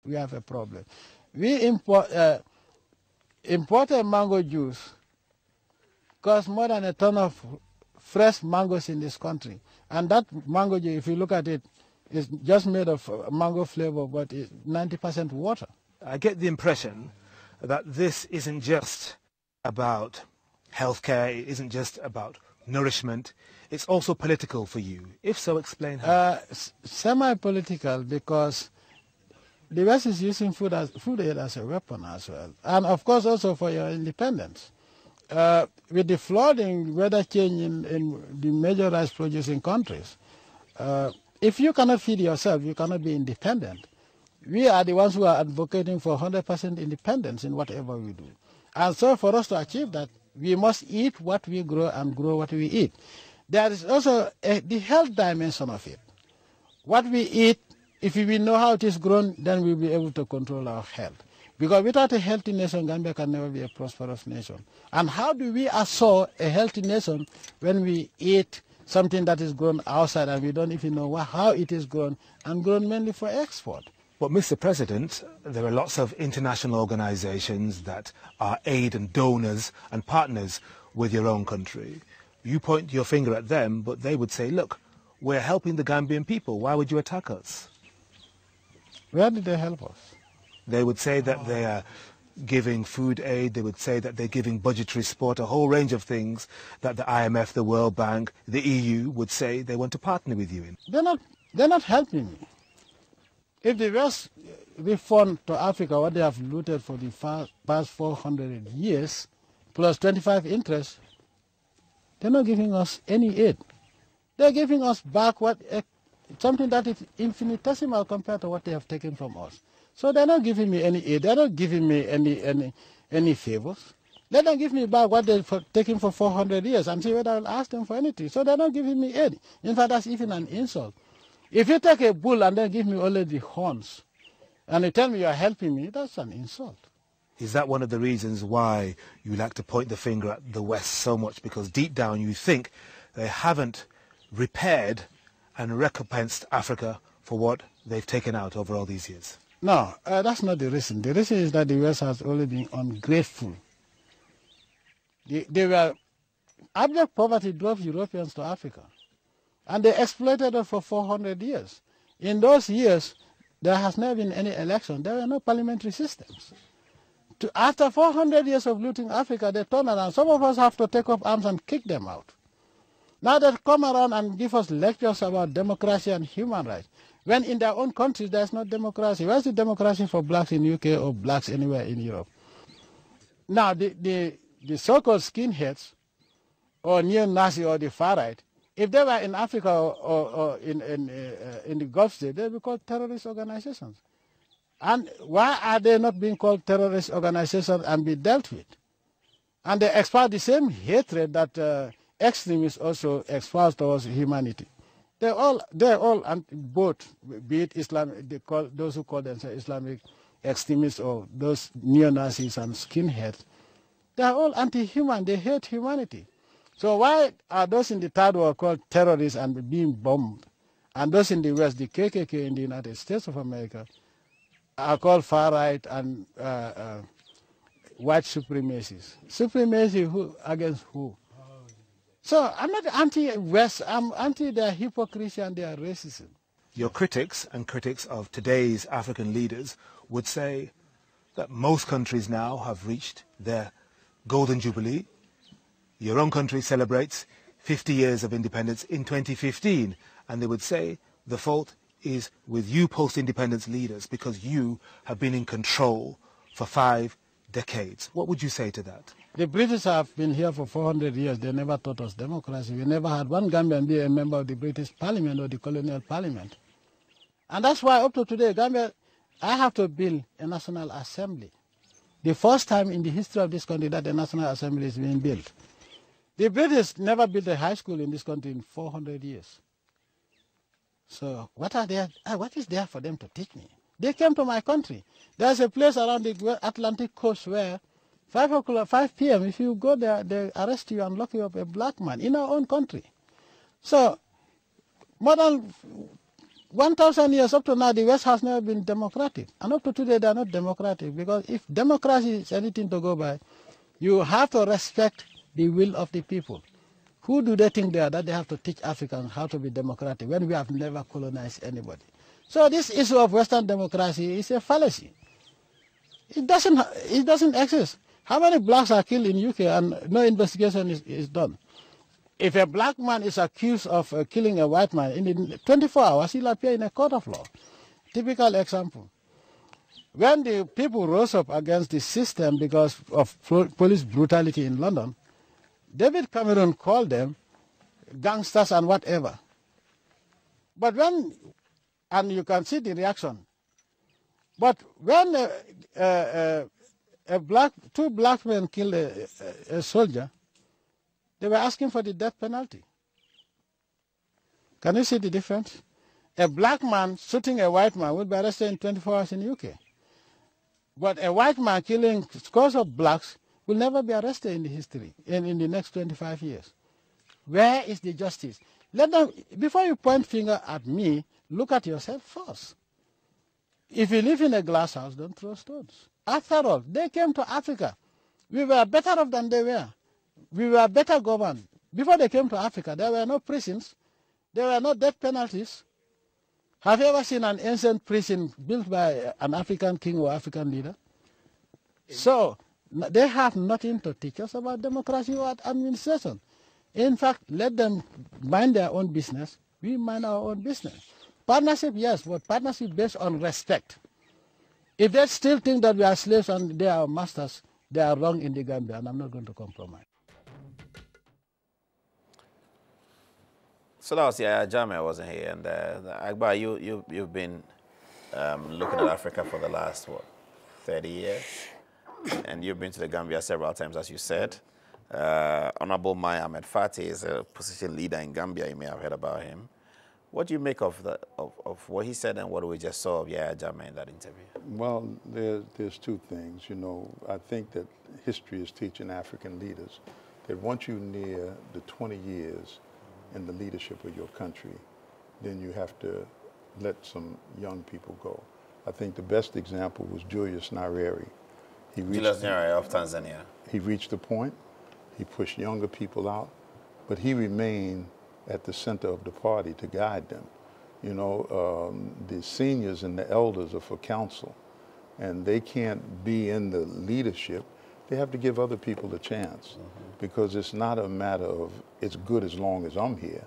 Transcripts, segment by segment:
we have a problem. We imported mango juice costs more than a ton of fresh mangoes in this country. And that mango juice, if you look at it, is just made of mango flavor, but it's 90% water. I get the impression that this isn't just about healthcare, it isn't just about nourishment, it's also political for you. If so, explain how. Semi-political, because the West is using food aid as a weapon as well. And of course also for your independence. With the flooding, weather change in the major rice producing countries, if you cannot feed yourself, you cannot be independent. We are the ones who are advocating for 100% independence in whatever we do. And so for us to achieve that, we must eat what we grow and grow what we eat. There is also the health dimension of it. What we eat, if we know how it is grown, then we'll be able to control our health. Because without a healthy nation, Gambia can never be a prosperous nation. And how do we assure a healthy nation when we eat something that is grown outside and we don't even know how it is grown, and grown mainly for export? But Mr. President, there are lots of international organizations that are aid and donors and partners with your own country. You point your finger at them, but they would say, look, we're helping the Gambian people. Why would you attack us? Where did they help us? They would say that they are giving food aid, they would say that they're giving budgetary support, a whole range of things that the IMF, the World Bank, the EU would say they want to partner with you in. They're not helping me. If the West refund to Africa what they have looted for the past 400 years, plus 25 interest, they're not giving us any aid. They're giving us back something that is infinitesimal compared to what they have taken from us. So they're not giving me any aid. They're not giving me any favors. Let them give me back what they've taken for 400 years and see whether I'll ask them for anything. So they're not giving me aid. In fact, that's even an insult. If you take a bull and then give me only the horns, and you tell me you're helping me, that's an insult. Is that one of the reasons why you like to point the finger at the West so much? Because deep down you think they haven't repaired and recompensed Africa for what they've taken out over all these years? No, that's not the reason. The reason is that the West has only been ungrateful. Abject poverty drove Europeans to Africa, and they exploited it for 400 years. In those years, there has never been any election. There were no parliamentary systems. After 400 years of looting Africa, they turn around. Some of us have to take up arms and kick them out. Now they come around and give us lectures about democracy and human rights, when in their own countries there's no democracy. Where's the democracy for blacks in UK or blacks anywhere in Europe? Now the so-called skinheads or neo-Nazi or the far right, if they were in Africa or in the Gulf state, they'd be called terrorist organizations. And why are they not being called terrorist organizations and be dealt with? And they espouse the same hatred that extremists also espouse towards humanity. They're all both, be it Islam, those who call themselves Islamic extremists or those neo-Nazis and skinheads. They're all anti-human. They hate humanity. So why are those in the third world called terrorists and being bombed, and those in the West, the KKK in the United States of America, are called far right and white supremacists? Supremacy against who? So I'm not anti-West, I'm anti their hypocrisy and their racism. Your critics and critics of today's African leaders would say that most countries now have reached their golden jubilee. Your own country celebrates 50 years of independence in 2015, and they would say the fault is with you post-independence leaders because you have been in control for 5 decades. What would you say to that? The British have been here for 400 years. They never taught us democracy. We never had one Gambian be a member of the British Parliament or the colonial parliament. And that's why up to today, Gambia, I have to build a National Assembly. The first time in the history of this country that a National Assembly is being built. The British never built a high school in this country in 400 years. So what is there for them to teach me? They came to my country. There's a place around the Atlantic coast where 5 p.m., if you go there, they arrest you and lock you up, a black man, in our own country. So more than 1,000 years up to now, the West has never been democratic. And up to today, they are not democratic. Because if democracy is anything to go by, you have to respect the will of the people. Who do they think they are that they have to teach Africans how to be democratic when we have never colonized anybody? So this issue of Western democracy is a fallacy. It doesn't exist. How many blacks are killed in UK and no investigation is done? If a black man is accused of killing a white man, in 24 hours he'll appear in a court of law. Typical example. When the people rose up against the system because of police brutality in London, David Cameron called them gangsters and whatever. But and you can see the reaction. But when two black men killed a soldier, they were asking for the death penalty. Can you see the difference? A black man shooting a white man would be arrested in 24 hours in the UK. But a white man killing scores of blacks will never be arrested in the history, in the next 25 years. Where is the justice? Before you point finger at me, look at yourself first. If you live in a glass house, don't throw stones. After all, they came to Africa. We were better off than they were. We were better governed. Before they came to Africa, there were no prisons. There were no death penalties. Have you ever seen an ancient prison built by an African king or African leader? So they have nothing to teach us about democracy or administration. In fact, let them mind their own business. We mind our own business. Partnership, yes, but partnership based on respect. If they still think that we are slaves and they are masters, they are wrong in the Gambia, and I'm not going to compromise. So that was Jammeh wasn't here, and Akbar, you've been looking at Africa for the last 30 years, and you've been to the Gambia several times, as you said. Honorable Mai Ahmed Fatty is a position leader in Gambia. You may have heard about him. What do you make of what he said and what we just saw of Yahya Jammeh in that interview? Well, there's two things. You know, I think that history is teaching African leaders that once you're near the 20 years in the leadership of your country, then you have to let some young people go. I think the best example was Julius Nyerere. Julius Nyerere of Tanzania. He reached a point, he pushed younger people out, but he remained at the center of the party to guide them. You know, the seniors and the elders are for counsel, and they can't be in the leadership. They have to give other people a chance, because it's not a matter of it's good as long as I'm here,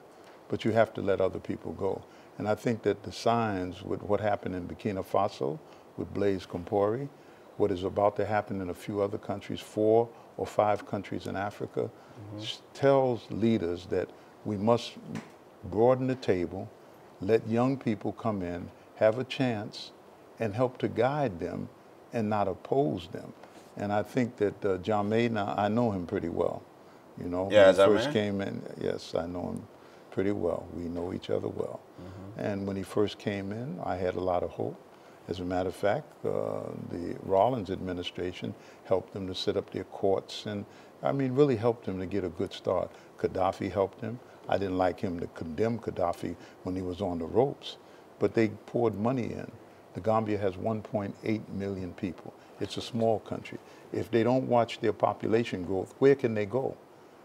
but you have to let other people go. And I think that the signs with what happened in Burkina Faso with Blaise Compaoré, what is about to happen in a few other countries, 4 or 5 countries in Africa, tells leaders that we must broaden the table, let young people come in, have a chance, and help to guide them and not oppose them. And I think that Jammeh, now I know him pretty well. You know, yeah, when he first came in, yes, I know him pretty well. We know each other well. And when he first came in, I had a lot of hope. As a matter of fact, the Rawlings administration helped them to set up their courts, and I mean, really helped him to get a good start. Gaddafi helped him. I didn't like him to condemn Gaddafi when he was on the ropes, but they poured money in. The Gambia has 1.8 million people. It's a small country. If they don't watch their population growth, where can they go?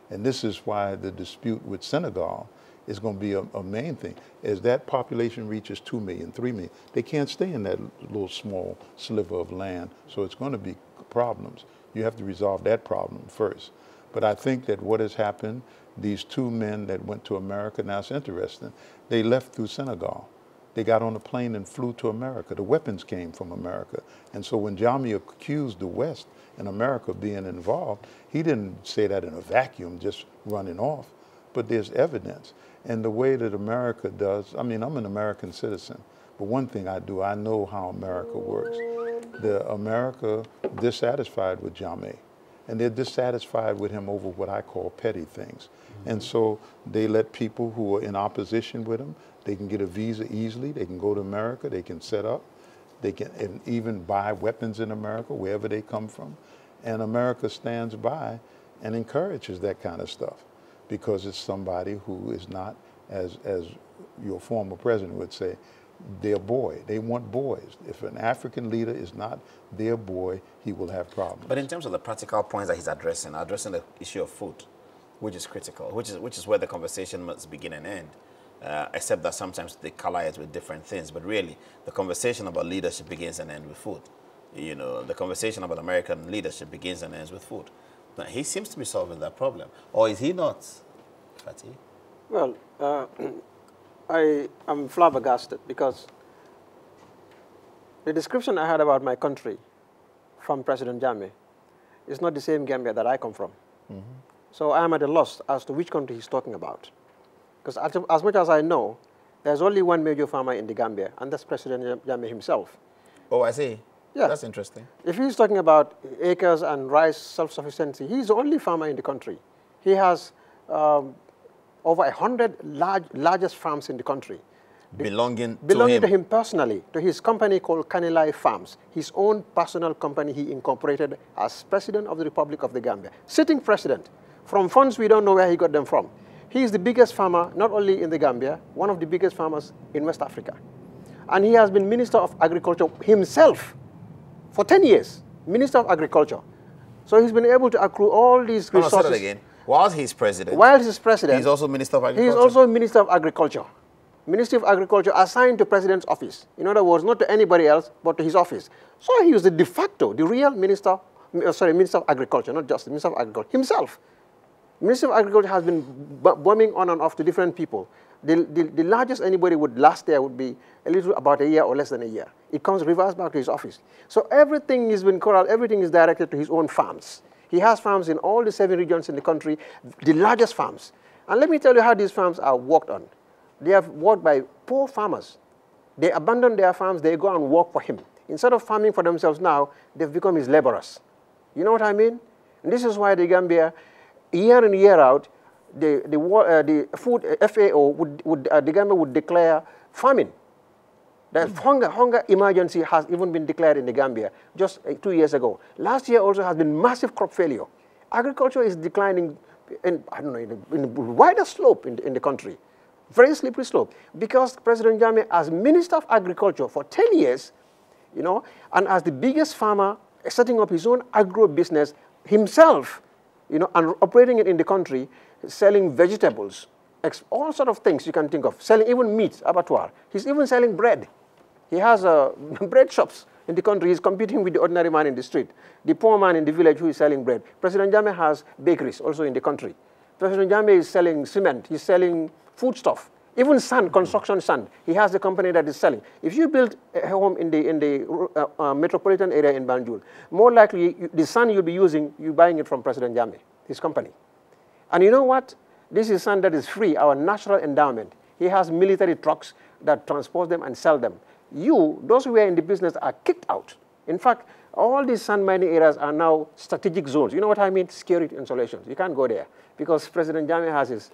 And this is why the dispute with Senegal is going to be a main thing. As that population reaches 2 million, 3 million, they can't stay in that little small sliver of land, so it's going to be problems. You have to resolve that problem first. But I think that what has happened, these 2 men that went to America, now it's interesting, they left through Senegal. They got on a plane and flew to America. The weapons came from America. And so when Jammeh accused the West and America being involved, he didn't say that in a vacuum, just running off. But there's evidence. And the way that America does, I mean, I'm an American citizen, but one thing I do, I know how America works. America dissatisfied with Jammeh, and they're dissatisfied with him over what I call petty things. And so they let people who are in opposition with him, they can get a visa easily, they can go to America, they can set up, they can and even buy weapons in America, wherever they come from. And America stands by and encourages that kind of stuff, because it's somebody who is not, as your former president would say, their boy. They want boys. If an African leader is not their boy, he will have problems. But in terms of the practical points that he's addressing the issue of food, which is critical, which is where the conversation must begin and end. Except that sometimes they color it with different things. But really, the conversation about leadership begins and ends with food. You know, the conversation about American leadership begins and ends with food. Now, he seems to be solving that problem. Or is he not, Fatih? Well, I am flabbergasted because the description I had about my country from President Jammeh is not the same Gambia that I come from. Mm-hmm. So I am at a loss as to which country he's talking about. Because as much as I know, there's only one major farmer in the Gambia, and that's President Jammeh himself. Oh, I see. Yeah. That's interesting. If he's talking about acres and rice self-sufficiency, he's the only farmer in the country. He has over 100 largest farms in the country. Belonging to him personally, to his company called Kanilai Farms, his own personal company he incorporated as President of the Republic of the Gambia. Sitting president, from funds we don't know where he got them from. He is the biggest farmer, not only in the Gambia, one of the biggest farmers in West Africa. And he has been Minister of Agriculture himself for 10 years, Minister of Agriculture. So he's been able to accrue all these resources. Say that again. While he's president. While he's president. He's also Minister of Agriculture. He's also Minister of Agriculture. Ministry of Agriculture assigned to President's office. In other words, not to anybody else, but to his office. So he was the de facto, the real Minister of Agriculture, not just the Minister of Agriculture, himself. Minister of Agriculture has been bombing on and off to different people. The largest anybody would last there would be about a year or less than a year. It comes reverse back to his office. So everything has been corralled, everything is directed to his own farms. He has farms in all the 7 regions in the country, the largest farms. And let me tell you how these farms are worked on. They are worked by poor farmers. They abandon their farms, they go and work for him. Instead of farming for themselves now, they've become his laborers. You know what I mean? And this is why the Gambia, year in, year out, the food FAO, the Gambia would declare famine. The hunger emergency has even been declared in the Gambia just 2 years ago. Last year also has been massive crop failure. Agriculture is declining in a wider slope in the country. Very slippery slope. Because President Jammeh, as Minister of Agriculture for 10 years, you know, and as the biggest farmer, setting up his own agro business himself, you know, and operating it in the country, selling vegetables, all sort of things you can think of, selling even meat, abattoir. He's even selling bread. He has bread shops in the country. He's competing with the ordinary man in the street, the poor man in the village who is selling bread. President Jammeh has bakeries also in the country. President Jammeh is selling cement. He's selling foodstuff. Even sand, construction sand. He has a company that is selling. If you build a home in the metropolitan area in Banjul, more likely the sand you'll be using, you're buying it from President Jammeh, his company. And you know what? This is sand that is free, our natural endowment. He has military trucks that transport them and sell them. Those who are in the business are kicked out. In fact, all these sand mining areas are now strategic zones. You know what I mean? Security installations. You can't go there because President Jammeh has his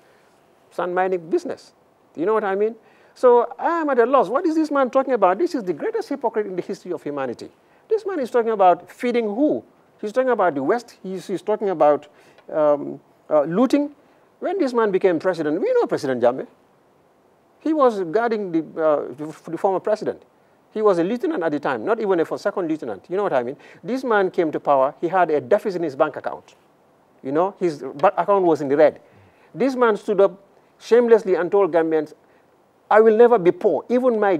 sand mining business. You know what I mean? So I am at a loss. What is this man talking about? This is the greatest hypocrite in the history of humanity. This man is talking about feeding who? He's talking about the West. He's talking about looting. When this man became president, we know President Jammeh. He was guarding the former president. He was a lieutenant at the time, not even a second lieutenant. You know what I mean? This man came to power. He had a deficit in his bank account. You know, his bank account was in the red. This man stood up shamelessly and told Gambians, I will never be poor. Even my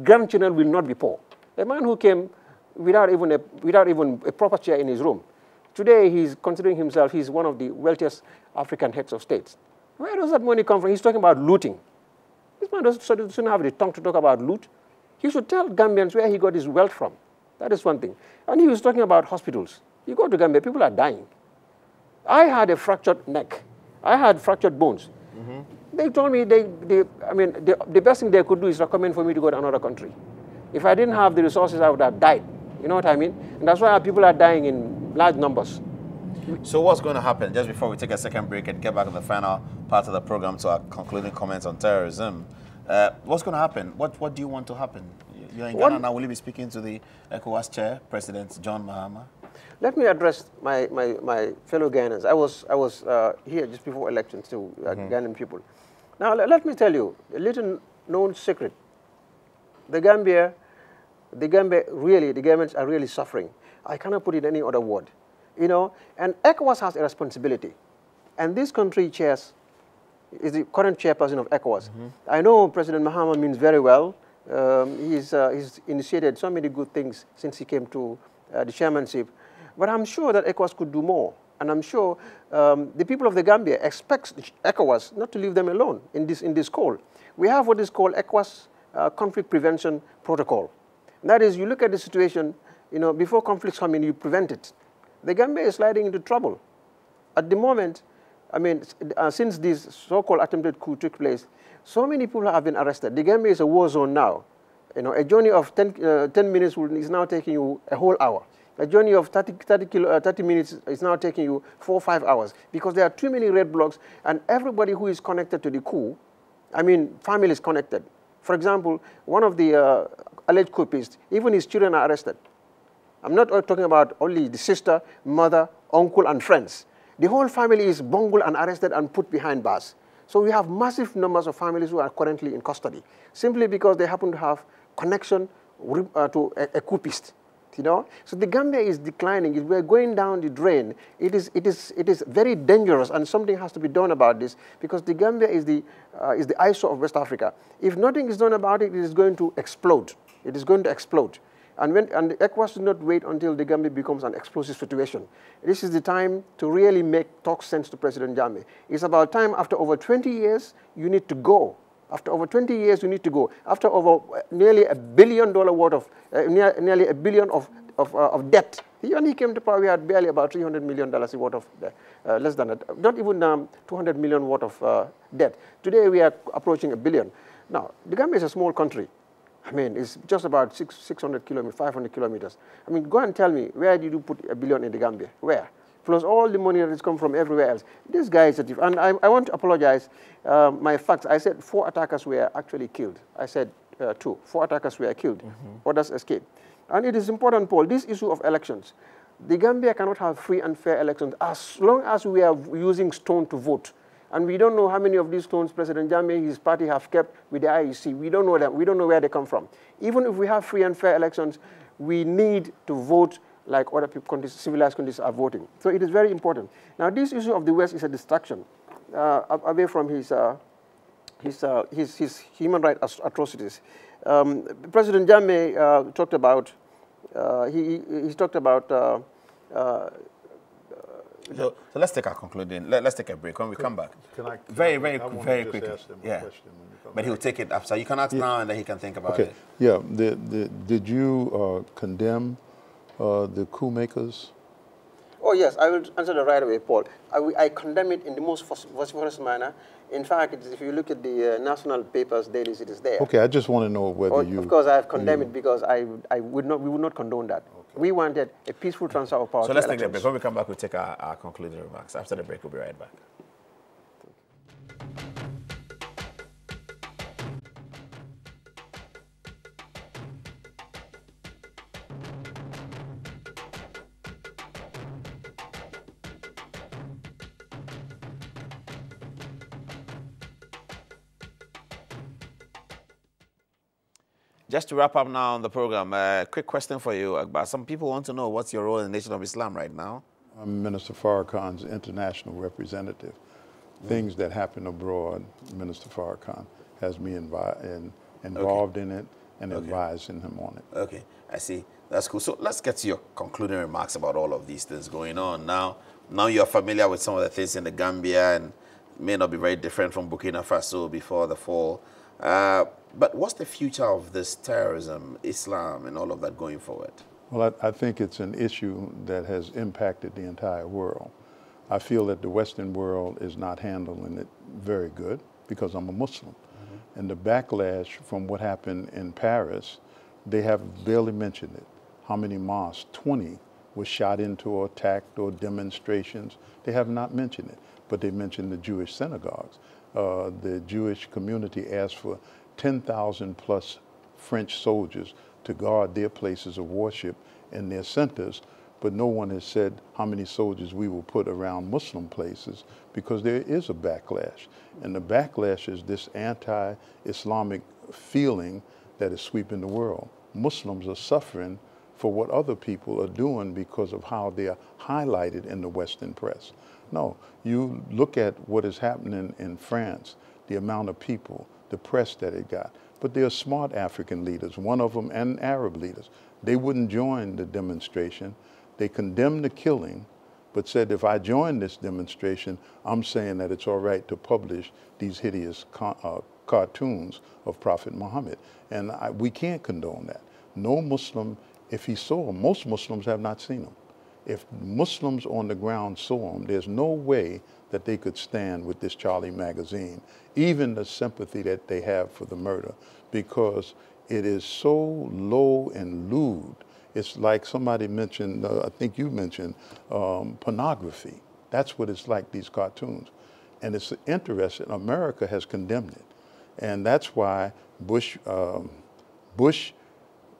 grandchildren will not be poor. A man who came without even a proper chair in his room. Today, he's considering himself, he's one of the wealthiest African heads of states. Where does that money come from? He's talking about looting. This man doesn't have the tongue to talk about loot. He should tell Gambians where he got his wealth from. That is one thing. And he was talking about hospitals. You go to Gambia, people are dying. I had a fractured neck. I had fractured bones. Mm-hmm. They told me, the best thing they could do is recommend for me to go to another country. If I didn't have the resources, I would have died. You know what I mean? And that's why our people are dying in large numbers. So what's going to happen, just before we take a second break and get back to the final part of the program to our concluding comments on terrorism, what's going to happen? What do you want to happen? You're in Ghana now. Will you be speaking to the ECOWAS chair, President John Mahama? Let me address my fellow Ghanaians. I was here just before elections to Ghanaian people. Now, let me tell you a little known secret The Gambia really, the governments are really suffering. I cannot put it in any other word. You know, and ECOWAS has a responsibility. And this country chairs, is the current chairperson of ECOWAS. I know President Mahama means very well. He's initiated so many good things since he came to the chairmanship. But I'm sure that ECOWAS could do more. And I'm sure the people of the Gambia expect ECOWAS not to leave them alone in this call. We have what is called ECOWAS Conflict Prevention Protocol. And that is, you look at the situation, you know, before conflicts come in, you prevent it. The Gambia is sliding into trouble. At the moment, I mean, since this so-called attempted coup took place, so many people have been arrested. The Gambia is a war zone now. You know, a journey of 10 minutes is now taking you a whole hour. A journey of 30 minutes is now taking you 4 or 5 hours because there are too many red blocks, and everybody who is connected to the coup, I mean, family is connected. For example, one of the alleged coupists, even his children are arrested. I'm not talking about only the sister, mother, uncle, and friends. The whole family is bungled and arrested and put behind bars. So we have massive numbers of families who are currently in custody, simply because they happen to have connection to a coupist. You know? So the Gambia is declining. We're going down the drain. It is very dangerous, and something has to be done about this, because the Gambia is the ISO of West Africa. If nothing is done about it, it is going to explode. It is going to explode. And the ECOWAS should not wait until the Gambia becomes an explosive situation. This is the time to really talk sense to President Jammeh. It's about time. After over 20 years, you need to go. After over 20 years, you need to go. After over nearly $1 billion worth of, nearly $1 billion of debt. When he came to power, we had barely about $300 million worth of, less than that, not even $200 million worth of debt. Today, we are approaching $1 billion. Now, the Gambia is a small country. I mean, it's just about 600 kilometers, 500 kilometers. I mean, go and tell me, where did you put $1 billion in the Gambia? Where? Plus all the money that has come from everywhere else. This guy is a thief. And I want to apologize. My facts, I said 4 attackers were actually killed. I said 2. 4 attackers were killed. Others escaped. And it is important, Paul, this issue of elections. The Gambia cannot have free and fair elections as long as we are using stone to vote. And we don't know how many of these stones President Jammeh and his party have kept with the IEC. We don't know them. We don't know where they come from. Even if we have free and fair elections, we need to vote like other people, civilized countries are voting. So it is very important. Now, this issue of the West is a distraction away from his human rights atrocities. President Jammeh talked about, he talked about so let's take our concluding. Let's take a break. When we come back, very quickly. Yeah, but he'll take it after. You can ask now, and then he can think about it. Yeah. Did you condemn the coup makers? Oh yes, I will answer that right away, Paul. I condemn it in the most vociferous manner. In fact, if you look at the national papers, dailies, it is there. Okay, I just want to know whether you. Of course, I have condemned it because we would not condone that. Okay. We wanted a peaceful transfer of power. So let's take the break. When we come back, we'll take our concluding remarks. After the break, we'll be right back. Just to wrap up now on the program, a quick question for you, Akbar. Some people want to know what's your role in the Nation of Islam right now? I'm Minister Farrakhan's international representative. Things that happen abroad, Minister Farrakhan has me involved in it and advising him on it. Okay, I see. That's cool. So let's get to your concluding remarks about all of these things going on. Now you're familiar with some of the things in the Gambia, and may not be very different from Burkina Faso before the fall. But what's the future of this terrorism, Islam, and all of that going forward? Well, I think it's an issue that has impacted the entire world. I feel that the Western world is not handling it very good because I'm a Muslim. And the backlash from what happened in Paris, they have barely mentioned it. How many mosques? 20 were shot into or attacked or demonstrations. They have not mentioned it, but they mentioned the Jewish synagogues. The Jewish community asked for 10,000 plus French soldiers to guard their places of worship and their centers, but no one has said how many soldiers we will put around Muslim places because there is a backlash. And the backlash is this anti-Islamic feeling that is sweeping the world. Muslims are suffering for what other people are doing because of how they are highlighted in the Western press. No, you look at what is happening in France, the amount of people, the press that it got. But there are smart African leaders, one of them, and Arab leaders. They wouldn't join the demonstration. They condemned the killing, but said, if I join this demonstration, I'm saying that it's all right to publish these hideous cartoons of Prophet Muhammad. And we can't condone that. No Muslim, if he saw them, most Muslims have not seen them. If Muslims on the ground saw them, there's no way that they could stand with this Charlie magazine, even the sympathy that they have for the murder, because it is so low and lewd. It's like somebody mentioned, I think you mentioned, pornography. That's what it's like, these cartoons. And it's interesting, America has condemned it. And that's why Bush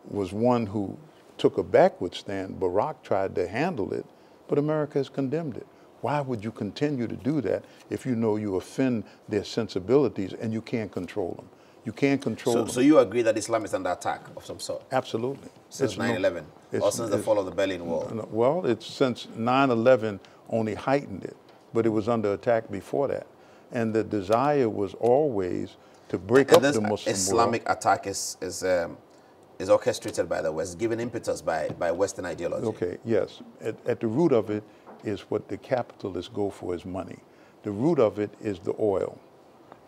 was one who took a backward stand. Barack tried to handle it, but America has condemned it. Why would you continue to do that if you know you offend their sensibilities and you can't control them? You can't control them. So you agree that Islam is under attack of some sort? Absolutely. Since 9/11, or since the fall of the Berlin Wall? Well, it's since 9/11 only heightened it, but it was under attack before that. And the desire was always to break up the Muslim Islamic world. attack is orchestrated by the West, given impetus by Western ideology. Okay, yes. At the root of it is what the capitalists go for, is money. The root of it is the oil.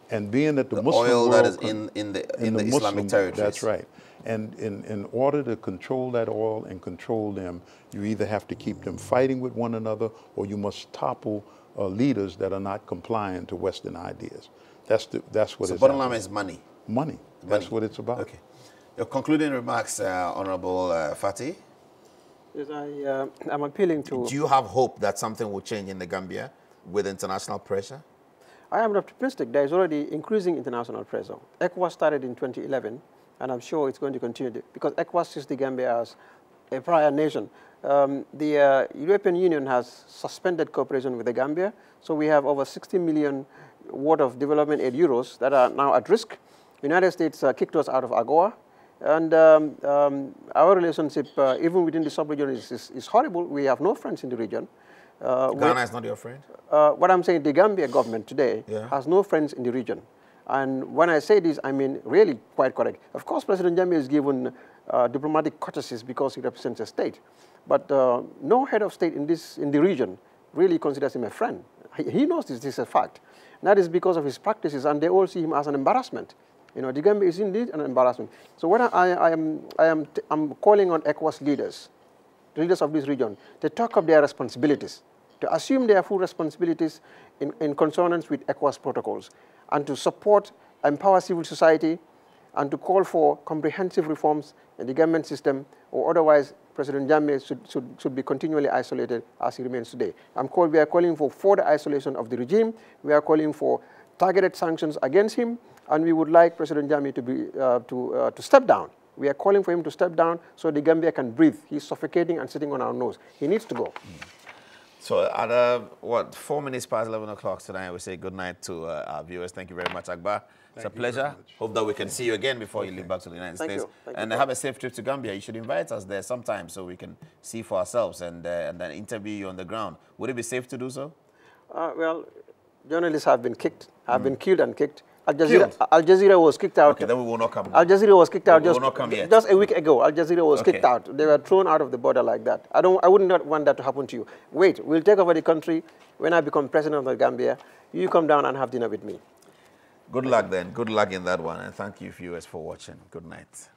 And being that the Muslim oil world that is in the Islamic territories. That's right. And in order to control that oil and control them, you either have to keep them fighting with one another, or you must topple leaders that are not compliant to Western ideas. That's what So it's bottom line is money. Money. That's what it's about. Okay. Your concluding remarks, Honorable Fatih? Yes, I'm appealing to... Do you have hope that something will change in the Gambia with international pressure? I am optimistic. There is already increasing international pressure. ECOWAS started in 2011, and I'm sure it's going to continue because ECOWAS sees the Gambia as a prior nation. The European Union has suspended cooperation with the Gambia, so we have over 60 million worth of development aid euros that are now at risk. The United States kicked us out of AGOA, and our relationship, even within the sub-region, is horrible. We have no friends in the region. Ghana is not your friend? What I'm saying, the Gambia government today has no friends in the region. And when I say this, I mean really quite correct. Of course, President Jammeh is given diplomatic courtesies because he represents a state. But no head of state in the region really considers him a friend. He knows this is a fact. And that is because of his practices, and they all see him as an embarrassment. You know, the Gambia is indeed an embarrassment. So what I'm calling on ECOWAS leaders, the leaders of this region, to talk up their responsibilities, to assume their full responsibilities in consonance with ECOWAS protocols, and to support, empower civil society, and to call for comprehensive reforms in the government system, or otherwise President Jammeh should be continually isolated as he remains today. We are calling for further isolation of the regime. We are calling for targeted sanctions against him, and we would like President Jammeh to step down. We are calling for him to step down so the Gambia can breathe. He's suffocating and sitting on our nose. He needs to go. So at 4 minutes past 11 o'clock tonight, we say good night to our viewers. Thank you very much, Akbar. It's a pleasure. Hope that we can see you again before you leave back to the United States. And have a safe trip to Gambia. You should invite us there sometime so we can see for ourselves and then interview you on the ground. Would it be safe to do so? Well, journalists have been kicked, have been killed and kicked. Al Jazeera was kicked out. Okay, then we will not come. Al Jazeera was kicked out just a week ago. Al Jazeera was kicked out. They were thrown out of the border like that. I would not want that to happen to you. Wait, we'll take over the country. When I become president of the Gambia, you come down and have dinner with me. Good luck then. Good luck in that one. And thank you, viewers, for watching. Good night.